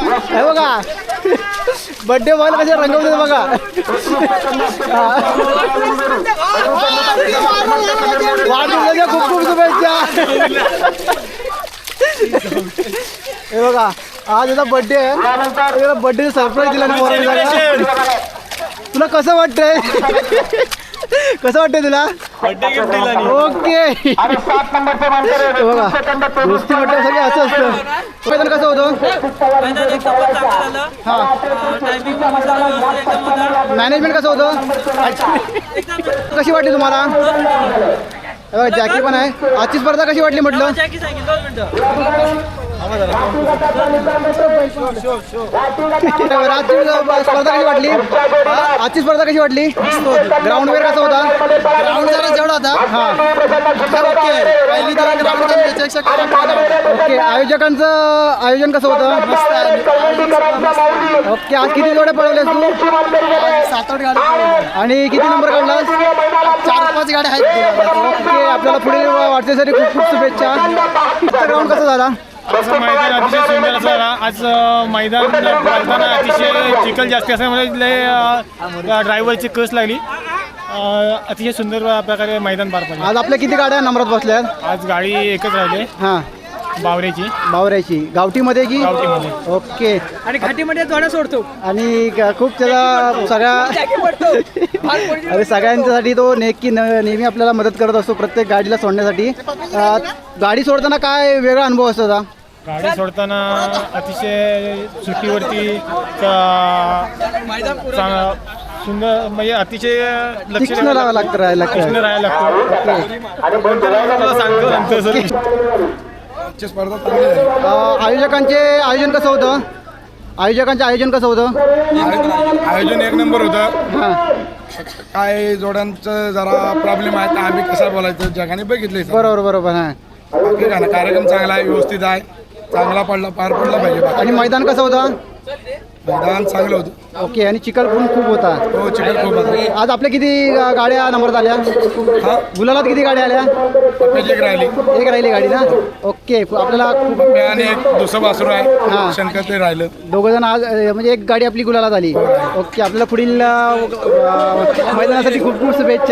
हे बघा birthday ball कसे रंगवते बघा. वाढदिवसाच्या खूप खूप शुभेच्छा. हे बघा आज याचा बर्थडे आहे. बर्थडे सरप्राईज दिला ना पोरांनी. तुला कसं वाटतंय? कसं वाटतंय तुला? ओके बघा गोष्टी म्हटलं सगळे असं असतं. मैदान कसं होतं? हां मॅनेजमेंट कसं होतं? कशी वाटली तुम्हाला? जॅकी पण आहे. आजची स्पर्धा कशी वाटली म्हटलं? स्पर्धा कशी वाटली? आजची स्पर्धा कशी वाटली? ग्राउंड वेअर कसा होता? ग्राउंड जरा जेवढा होता. हां पहिली तर ओके. आयोजकांचं आयोजन कसं होतं? ओके. आज किती जोड्या पळवल्यास तू? 7-8 गाड्या. आणि किती नंबर काढलास? 4-5 गाड्या आहेत. ओके. आपल्याला पुढे वाटण्यासाठी खूप खूप शुभेच्छा. ग्राउंड कसं झाला? असं मैदान अतिशय सुंदर असं झाला. आज मैदान पळताना अतिशय चिखल जास्त असल्यामुळे ड्रायव्हरची कस लागली. अतिशय सुंदर प्रकारे मैदान पार पडलं. आज आपल्या किती गाड्या नंबरात बसल्यात? आज गाडी एकच राहिली. हां बावऱ्याची गावठीमध्ये की गावठीमध्ये. ओके. आणि घाटीमध्ये जोड्या सोडतो आणि खूप त्याला सगळ्या अरे सगळ्यांच्यासाठी तो नेहमी आपल्याला मदत करत असतो प्रत्येक गाडीला सोडण्यासाठी. गाडी सोडताना काय वेगळा अनुभव असतो का? गाडी सोडताना अतिशय सुट्टीवरती सुंदर म्हणजे अतिशय लक्ष राहायला लागतं. सांगतो नंतर. आयोजकांचे आयोजन कसं होतं? आयोजन एक नंबर होतं. हां काय जोड्यांचं जरा प्रॉब्लेम आहे. आम्ही कसं बोलायचं जगाने बघितले. बरोबर. हां बाकी काय ना कार्यक्रम चांगला आहे, व्यवस्थित आहे, चांगला पार पडला पाहिजे. आणि मैदान कसं होतं? मैदान चांगलं होतं. ओके. आणि चिखल पण खूप होता. हो चिखल खूप होता. आज आपल्या किती गाड्या नंबरात आल्या? हा गुलालात किती गाड्या आल्या? एक राहिली. एक राहिली गाडी ना. ओके. आपल्याला आणि एक दुसरं वासरू हां. आहे शंकर ते राहिलं. दोघं जण आज म्हणजे एक गाडी आपली गुलालात आली. ओके. आपल्याला पुढील मैदानासाठी खूप खूप शुभेच्छा.